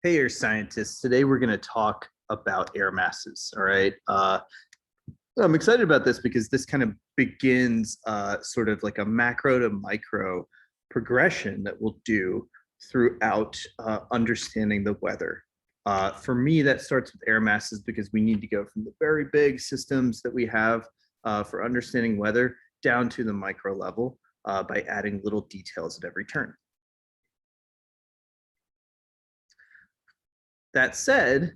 Hey, Earth scientists. Today we're going to talk about air masses. All right. I'm excited about this because this kind of begins sort of like a macro to micro progression that we'll do throughout understanding the weather. For me, that starts with air masses because we need to go from the very big systems that we have for understanding weather down to the micro level by adding little details at every turn. That said,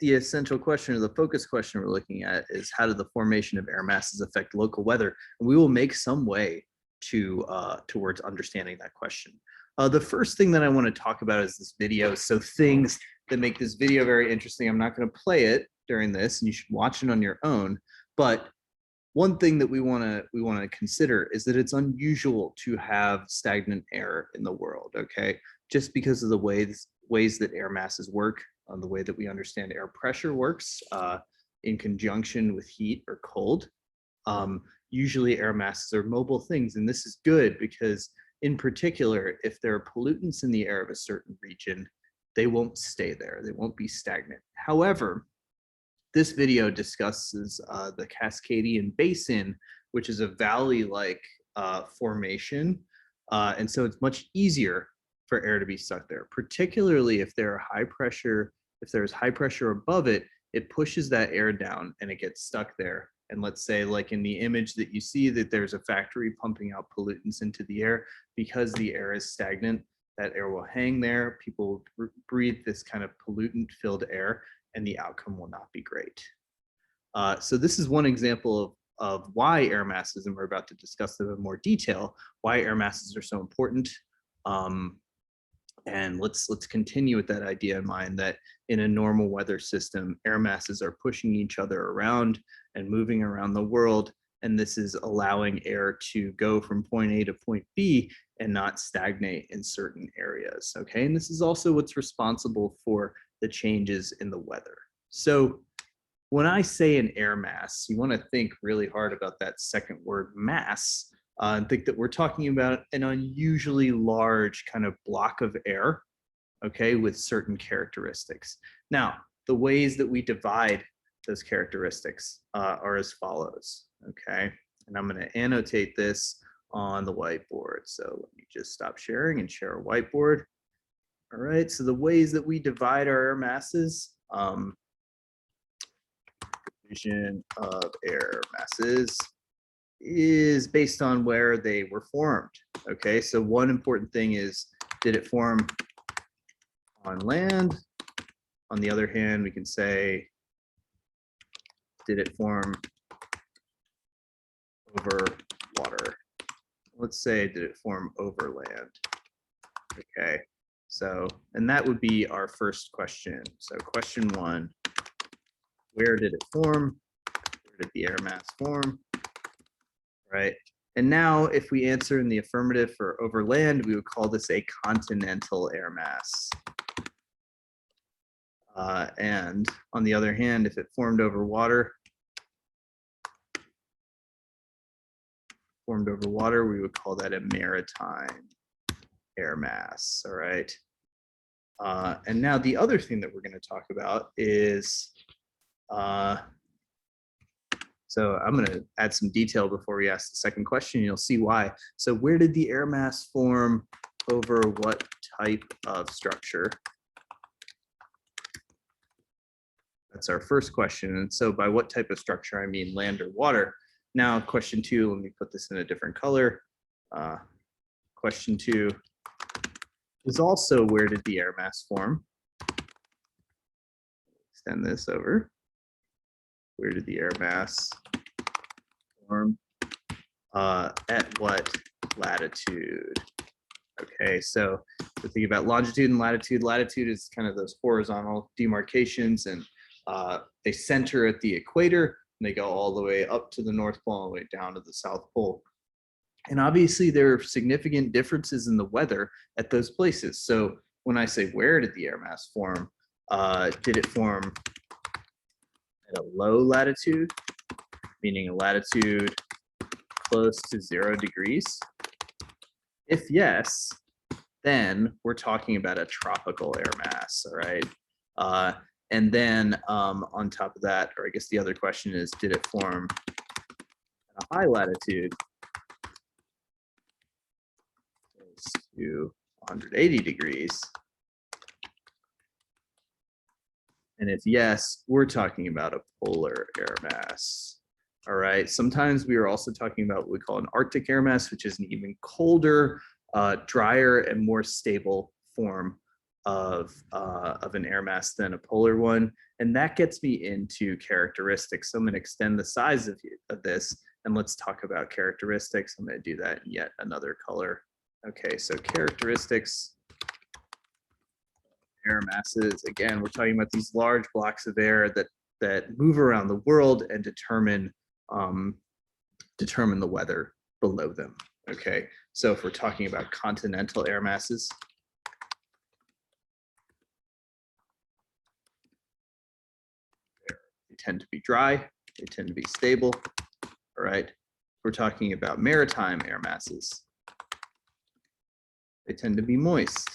the essential question or the focus question we're looking at is how do the formation of air masses affect local weather? And we will make some way towards understanding that question. The first thing that I want to talk about is this video. So things that make this video very interesting. I'm not going to play it during this, and you should watch it on your own. But one thing that we want to consider is that it's unusual to have stagnant air in the world. Okay, just because of the ways that air masses work, on the way that we understand air pressure works in conjunction with heat or cold. Usually air masses are mobile things, and this is good because in particular, if there are pollutants in the air of a certain region, they won't stay there. They won't be stagnant. However, this video discusses the Cascadian Basin, which is a valley-like formation. And so it's much easier for air to be stuck there, particularly if there's high pressure above it, it pushes that air down and it gets stuck there. And let's say, like in the image that you see, that there's a factory pumping out pollutants into the air. Because the air is stagnant, that air will hang there. People will breathe this kind of pollutant-filled air, and the outcome will not be great. So this is one example of why air masses, and we're about to discuss them in more detail, why air masses are so important. And let's continue with that idea in mind that in a normal weather system, air masses are pushing each other around and moving around the world. And this is allowing air to go from point A to point B and not stagnate in certain areas. Okay, and this is also what's responsible for the changes in the weather. So when I say an air mass, you want to think really hard about that second word, mass. And think that we're talking about an unusually large kind of block of air, okay, with certain characteristics. Now, the ways that we divide those characteristics are as follows, okay? And I'm going to annotate this on the whiteboard. So let me just stop sharing and share a whiteboard. All right, so the ways that we divide our air masses, division of air masses, is based on where they were formed. Okay, so one important thing is, did it form on land? On the other hand, we can say, did it form over water? Let's say, did it form over land? Okay, so, and that would be our first question. So question one, where did it form? Where did the air mass form? Right. And now if we answer in the affirmative for over land, we would call this a continental air mass. And on the other hand, if it formed over water, we would call that a maritime air mass. All right. And now the other thing that we're going to talk about is so I'm going to add some detail before we ask the second question. You'll see why. So where did the air mass form over what type of structure? That's our first question. And so by what type of structure, I mean land or water. Now, question two, let me put this in a different color. Question two is also where did the air mass form? Extend this over. Where did the air mass form? At what latitude? Okay, so we're thinking about longitude and latitude. Latitude is kind of those horizontal demarcations, and they center at the equator, and they go all the way up to the North Pole, all the way down to the South Pole. And obviously there are significant differences in the weather at those places. So when I say where did the air mass form, did it form at a low latitude, meaning a latitude close to 0 degrees? If yes, then we're talking about a tropical air mass, all right? And then on top of that, or I guess the other question is, did it form at a high latitude to 180 degrees? And if yes, we're talking about a polar air mass. All right. Sometimes we are also talking about what we call an Arctic air mass, which is an even colder, drier, and more stable form of an air mass than a polar one. And that gets me into characteristics. So I'm going to extend the size of this, and let's talk about characteristics. I'm going to do that in yet another color. Okay, so characteristics. Air masses. Again, we're talking about these large blocks of air that move around the world and determine the weather below them. Okay, so if we're talking about continental air masses, they tend to be dry, they tend to be stable. All right, we're talking about maritime air masses, they tend to be moist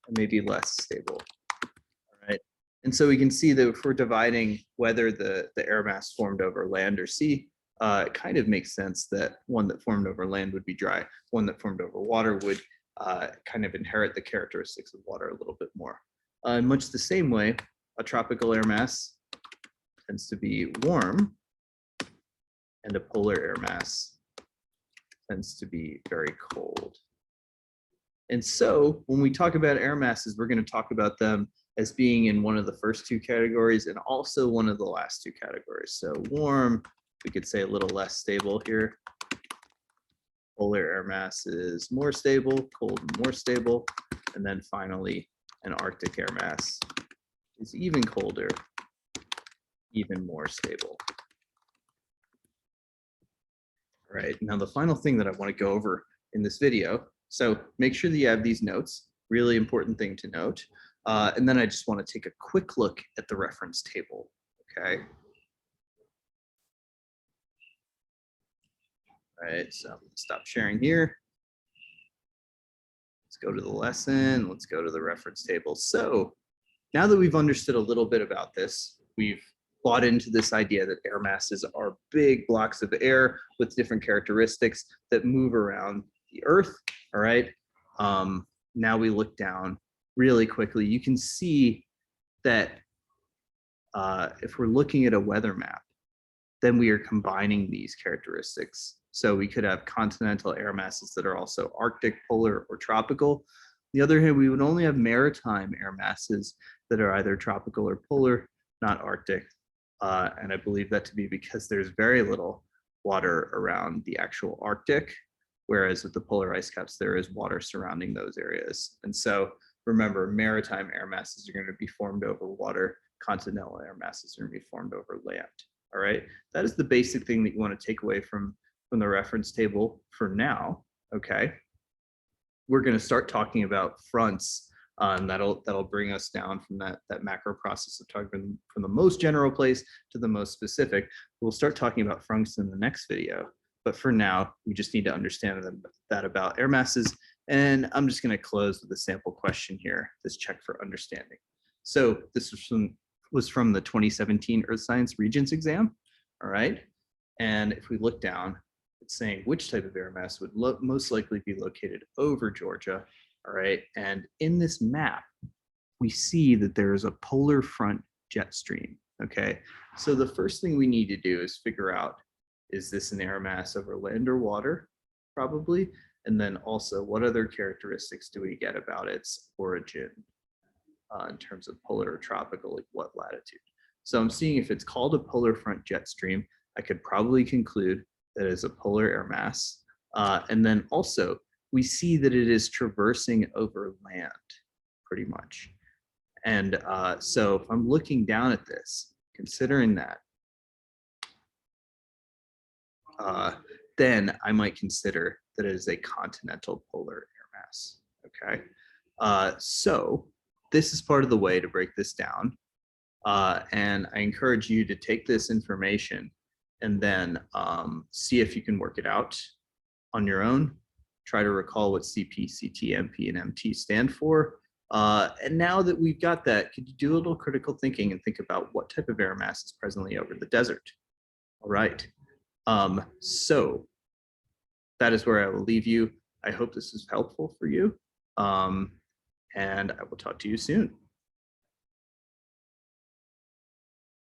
and maybe less stable. All right, and so we can see that if we're dividing whether the air mass formed over land or sea, it kind of makes sense that one that formed over land would be dry, one that formed over water would kind of inherit the characteristics of water a little bit more. In much the same way, a tropical air mass tends to be warm, and a polar air mass tends to be very cold. And so when we talk about air masses, we're going to talk about them as being in one of the first two categories and also one of the last two categories. So warm, we could say a little less stable here. Polar air mass is more stable, cold more stable. And then finally, an Arctic air mass is even colder, even more stable. All right, now the final thing that I want to go over in this video, so make sure that you have these notes, really important thing to note. And then I just want to take a quick look at the reference table, okay? All right, so stop sharing here. Let's go to the lesson, let's go to the reference table. So now that we've understood a little bit about this, we've bought into this idea that air masses are big blocks of air with different characteristics that move around the Earth, all right? Now we look down really quickly. You can see that if we're looking at a weather map, then we are combining these characteristics. So we could have continental air masses that are also Arctic, polar, or tropical. On the other hand, we would only have maritime air masses that are either tropical or polar, not Arctic. And I believe that to be because there's very little water around the actual Arctic, whereas with the polar ice caps, there is water surrounding those areas. And so remember, maritime air masses are going to be formed over water, continental air masses are going to be formed over land. All right, that is the basic thing that you want to take away from the reference table for now. Okay, we're going to start talking about fronts, and that'll bring us down from that macro process of talking from the most general place to the most specific. We'll start talking about fronts in the next video, but for now we just need to understand that about air masses. And I'm just going to close with a sample question here, this check for understanding. So this was from the 2017 Earth Science Regents exam. All right, and if we look down, it's saying which type of air mass would most likely be located over Georgia. All right, and in this map, we see that there is a polar front jet stream. Okay, so the first thing we need to do is figure out, is this an air mass over land or water? Probably. And then also, what other characteristics do we get about its origin in terms of polar or tropical, like what latitude? So I'm seeing if it's called a polar front jet stream, I could probably conclude that it's a polar air mass. And then also, we see that it is traversing over land, pretty much. And so if I'm looking down at this, considering that, then I might consider that it is a continental polar air mass, okay? So this is part of the way to break this down. And I encourage you to take this information and then see if you can work it out on your own. try to recall what CP, CT, MP, and MT stand for. And now that we've got that, could you do a little critical thinking and think about what type of air mass is presently over the desert? All right. So that is where I will leave you. I hope this is helpful for you. And I will talk to you soon.